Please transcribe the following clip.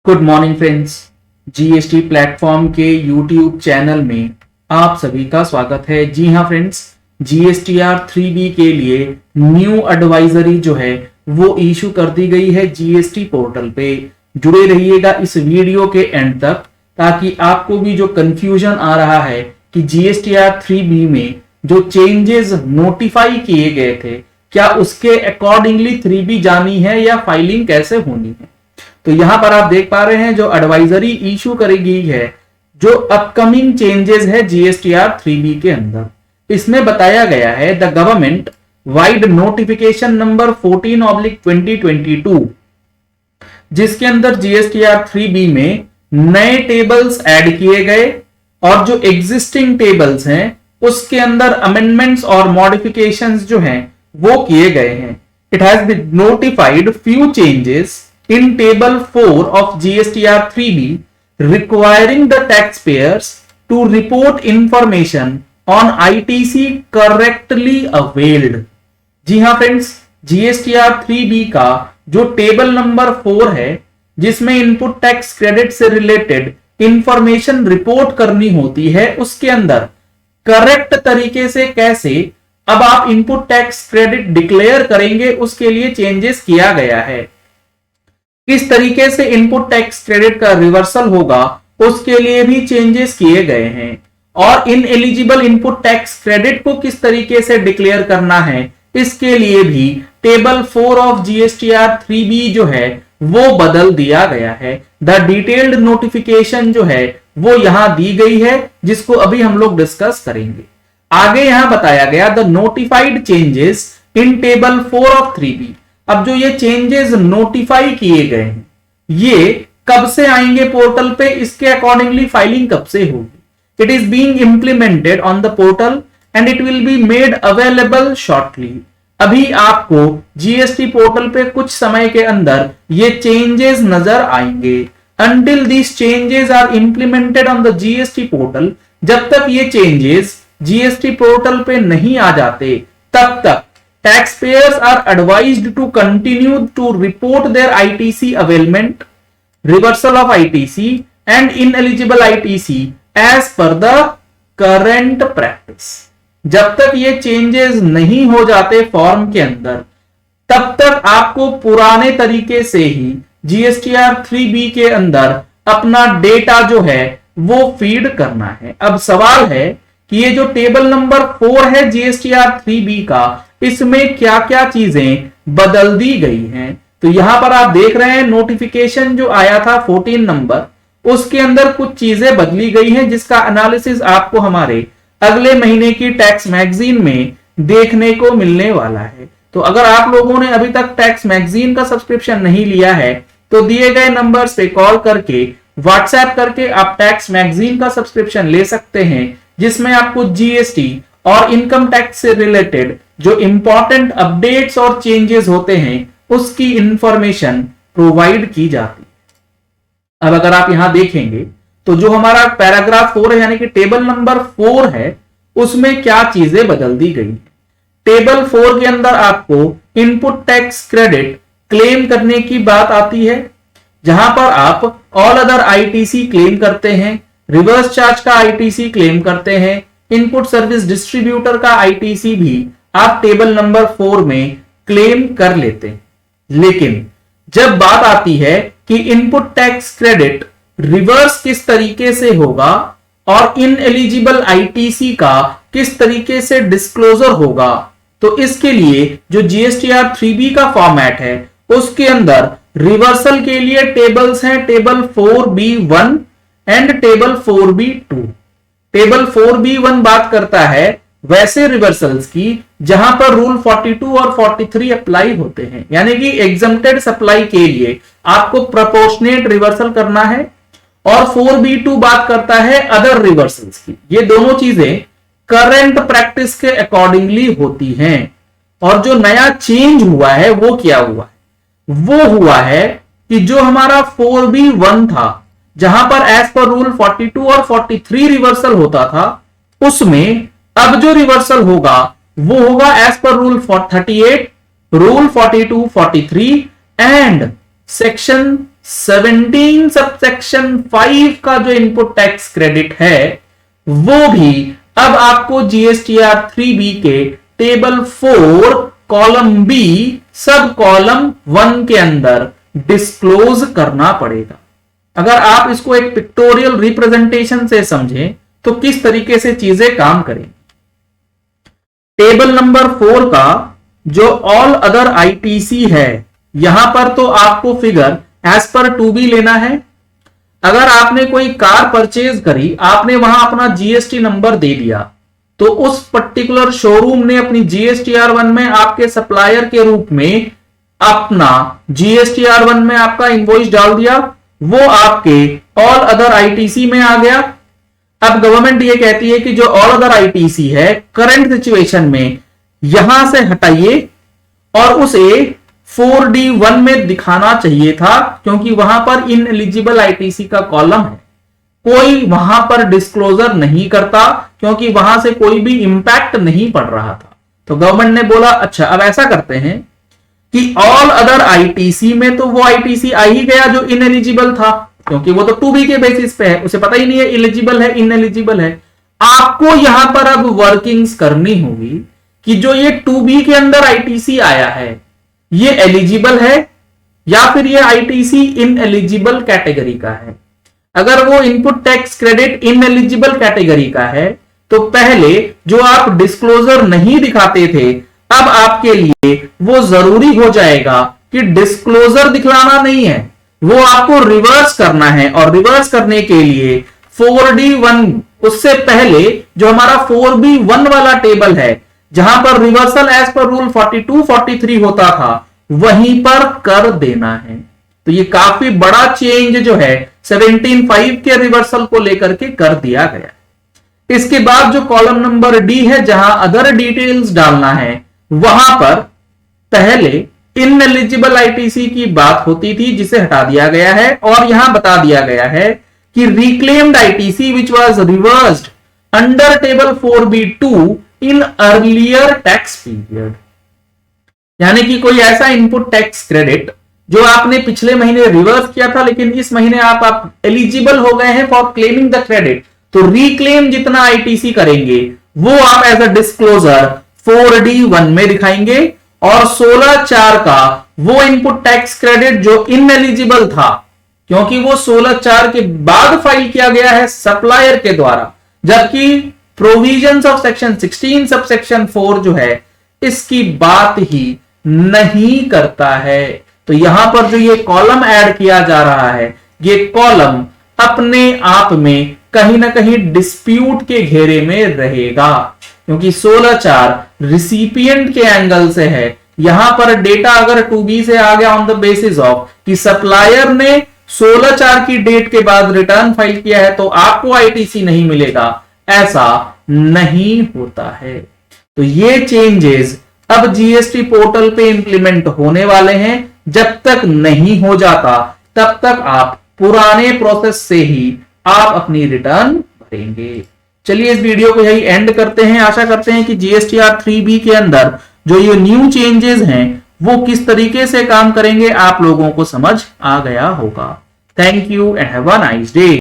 Good morning friends. GST platform के YouTube channel में आप सभी का स्वागत है। जी हाँ फ्रेंड्स, जीएसटीआर 3B के लिए न्यू एडवाइजरी जो है वो इशू कर दी गई है जीएसटी पोर्टल पे। जुड़े रहिएगा इस वीडियो के एंड तक ताकि आपको भी जो कंफ्यूजन आ रहा है कि जीएसटीआर 3B में जो चेंजेस नोटिफाई किए गए थे क्या उसके अकॉर्डिंगली 3B जानी है या फाइलिंग कैसे होनी है। तो यहां पर आप देख पा रहे हैं जो एडवाइजरी इशू करी गई है, जो अपकमिंग चेंजेस है जीएसटीआर 3B के अंदर। इसमें बताया गया है the government wide notification number 14/2022, जिसके अंदर जीएसटीआर 3B में नए टेबल्स ऐड किए गए और जो एग्जिस्टिंग टेबल्स हैं उसके अंदर अमेंडमेंट्स और मॉडिफिकेशंस जो हैं वो किए गए हैं। It has been notified few changes in table 4 of GSTR 3B requiring the taxpayers to report information on ITC correctly availed। जी हाँ फ्रेंड्स, GSTR 3B का जो टेबल नंबर 4 है जिसमें इनपुट टैक्स क्रेडिट से रिलेटेड इंफॉर्मेशन रिपोर्ट करनी होती है, उसके अंदर करेक्ट तरीके से कैसे अब आप इनपुट टैक्स क्रेडिट डिक्लेयर करेंगे उसके लिए चेंजेस किया गया है। किस तरीके से इनपुट टैक्स क्रेडिट का रिवर्सल होगा उसके लिए भी चेंजेस किए गए हैं और in eligible input tax credit को किस तरीके से डिक्लेयर करना है इसके लिए भी टेबल 4 ऑफ जीएसटीआर 3B जो है वो बदल दिया गया है। द डिटेल्ड नोटिफिकेशन जो है वो यहां दी गई है जिसको अभी हम लोग डिस्कस करेंगे। आगे यहां बताया गया the notified changes in table 4 of 3B। अब जो ये चेंजेस नोटिफाई किए गए हैं ये कब से आएंगे पोर्टल पे, इसके अकॉर्डिंगली फाइलिंग कब से होगी। It is being implemented on the portal and it will be made available shortly. अभी आपको जीएसटी पोर्टल पे कुछ समय के अंदर ये चेंजेस नजर आएंगे। Until these changes are implemented on the GST portal, जब तक ये चेंजेस जीएसटी पोर्टल पे नहीं आ जाते तब तक taxpayers are advised to continue to report their ITC availment, reversal of ITC and ineligible ITC as per the current practice। जब तक ये चेंजेस नहीं हो जाते फॉर्म के अंदर तब तक आपको पुराने तरीके से ही जीएसटीआर 3B के अंदर अपना डेटा जो है वो फीड करना है। अब सवाल है कि ये जो टेबल नंबर 4 है जीएसटीआर 3B का, इसमें क्या क्या चीजें बदल दी गई हैं। तो यहां पर आप देख रहे हैं नोटिफिकेशन जो आया था 14 नंबर, उसके अंदर कुछ चीजें बदली गई हैं जिसका एनालिसिस आपको हमारे अगले महीने की टैक्स मैगजीन में देखने को मिलने वाला है। तो अगर आप लोगों ने अभी तक टैक्स मैगजीन का सब्सक्रिप्शन नहीं लिया है तो दिए गए नंबर्स पे कॉल करके व्हाट्सएप करके आप टैक्स मैगजीन का सब्सक्रिप्शन ले सकते हैं, जिसमें आपको जीएसटी और इनकम टैक्स से रिलेटेड जो इंपॉर्टेंट अपडेट्स और चेंजेस होते हैं उसकी इंफॉर्मेशन प्रोवाइड की जाती है। अब अगर आप यहां देखेंगे तो जो हमारा पैराग्राफ 4 है यानी कि टेबल नंबर 4 है उसमें क्या चीजें बदल दी गई। टेबल 4 के अंदर आपको इनपुट टैक्स क्रेडिट क्लेम करने की बात आती है, जहां पर आप ऑल अदर आईटीसी क्लेम करते हैं, रिवर्स चार्ज का आईटीसी क्लेम करते हैं, इनपुट सर्विस डिस्ट्रीब्यूटर का आईटीसी भी आप टेबल नंबर 4 में क्लेम कर लेते हैं। लेकिन जब बात आती है कि इनपुट टैक्स क्रेडिट रिवर्स किस तरीके से होगा और इन एलिजिबल आईटीसी का किस तरीके से डिस्क्लोजर होगा, तो इसके लिए जो जीएसटीआर 3B का फॉर्मेट है उसके अंदर रिवर्सल के लिए टेबल्स हैं, table 4B1 and table 4B2। Table 4B1 बात करता है वैसे रिवर्सल्स की जहां पर रूल 42 और 43 अप्लाई होते हैं, यानी कि एग्जम्प्टेड सप्लाई के लिए आपको प्रोपोर्शनेट रिवर्सल करना है, और 4B2 बात करता है अदर रिवर्सल्स की। ये दोनों चीजें करंट प्रैक्टिस के अकॉर्डिंगली होती हैं। और जो नया चेंज हुआ है वो क्या हुआ है, वो हुआ है कि जो हमारा 4B1 था जहां पर एज पर रूल 42 और 43 रिवर्सल होता था, उसमें अब जो रिवर्सल होगा वो होगा as per rule 38, rule 42, 43 and section 17 subsection 5 का जो इनपुट टैक्स क्रेडिट है वो भी अब आपको जीएसटीआर 3B के टेबल 4 कॉलम बी सब कॉलम 1 के अंदर डिस्क्लोज करना पड़ेगा। अगर आप इसको एक पिक्टोरियल रिप्रेजेंटेशन से समझें तो किस तरीके से चीजें काम करेंगी। टेबल नंबर 4 का जो ऑल अदर आईटीसी है यहां पर तो आपको फिगर एज पर 2B लेना है। अगर आपने कोई कार परचेज करी, आपने वहां अपना जीएसटी नंबर दे दिया, तो उस पर्टिकुलर शोरूम ने अपनी जीएसटीआर 1 में आपके सप्लायर के रूप में अपना जीएसटीआर 1 में आपका इनवॉइस डाल दिया, वो आपके ऑल अदर आईटीसी में आ गया। अब गवर्नमेंट ये कहती है कि जो ऑल अदर आईटीसी है करंट सिचुएशन में यहां से हटाइए और उसे 4D1 में दिखाना चाहिए था, क्योंकि वहां पर इनएलिजिबल आईटीसी का कॉलम है। कोई वहां पर डिस्क्लोजर नहीं करता क्योंकि वहां से कोई भी इंपैक्ट नहीं पड़ रहा था। तो गवर्नमेंट ने बोला अच्छा अब ऐसा करते हैं कि ऑल अदर आईटीसी में तो वो आईटीसी आ ही गया जो इनएलिजिबल था, क्योंकि वो तो 2B के बेसिस पे है, उसे पता ही नहीं है एलिजिबल है इनएलिजिबल है। आपको यहां पर अब वर्किंग्स करनी होगी कि जो ये 2B के अंदर आईटीसी आया है ये एलिजिबल है या फिर ये आईटीसी इनएलिजिबल कैटेगरी का है। अगर वो input tax credit ineligible category का है तो पहले जो आप डिस्क्लोजर नहीं दिखाते थे अब आपके लिए वो जरूरी हो जाएगा कि डिस्क्लोजर दिखलाना नहीं है, वो आपको रिवर्स करना है। और रिवर्स करने के लिए 4D1 उससे पहले जो हमारा 4B1 वाला टेबल है जहां पर रिवर्सल एज पर रूल 42, 43 होता था वहीं पर कर देना है। तो ये काफी बड़ा चेंज जो है 17.5 के रिवर्सल को लेकर के कर दिया गया। इसके बाद जो कॉलम नंबर डी है जहां अदर डिटेल्स डालना है वहां पर पहले इनएलिजिबल आईटीसी की बात होती थी जिसे हटा दिया गया है और यहां बता दिया गया है कि reclaimed ITC which was reversed under table 4B2 in earlier tax period, यानी कि कोई ऐसा इनपुट टैक्स क्रेडिट जो आपने पिछले महीने रिवर्स किया था लेकिन इस महीने आप एलिजिबल हो गए हैं फॉर क्लेमिंग द क्रेडिट, तो रिक्लेम जितना आईटीसी करेंगे वो आप एज अ डिस्क्लोजर 4D1 में दिखाएंगे और 16/4 का वो इनपुट टैक्स क्रेडिट जो इनएलिजिबल था क्योंकि वो 16/4 के बाद फाइल किया गया है सप्लायर के द्वारा, जबकि प्रोविजंस ऑफ सेक्शन 16 सबसेक्शन 4 जो है इसकी बात ही नहीं करता है। तो यहां पर जो ये कॉलम ऐड किया जा रहा है ये कॉलम अपने आप में कहीं ना कहीं डिस्प्यूट के घेरे में रहेगा, क्योंकि 16/4 रिसिपिएंट के एंगल से है। यहां पर डेटा अगर 2B से आ गया ऑन द बेसिस ऑफ कि सप्लायर ने 16/4 की डेट के बाद रिटर्न फाइल किया है तो आपको आईटीसी नहीं मिलेगा, ऐसा नहीं होता है। तो ये चेंजेस अब जीएसटी पोर्टल पे इंप्लीमेंट होने वाले हैं। जब तक नहीं हो जाता तब तक आप पुराने प्रोसेस से ही आप अपनी रिटर्न भरेंगे। चलिए इस वीडियो को यही एंड करते हैं। आशा करते हैं कि जीएसटीआर 3B के अंदर जो ये न्यू चेंजेस हैं वो किस तरीके से काम करेंगे आप लोगों को समझ आ गया होगा। Thank you and have a nice day.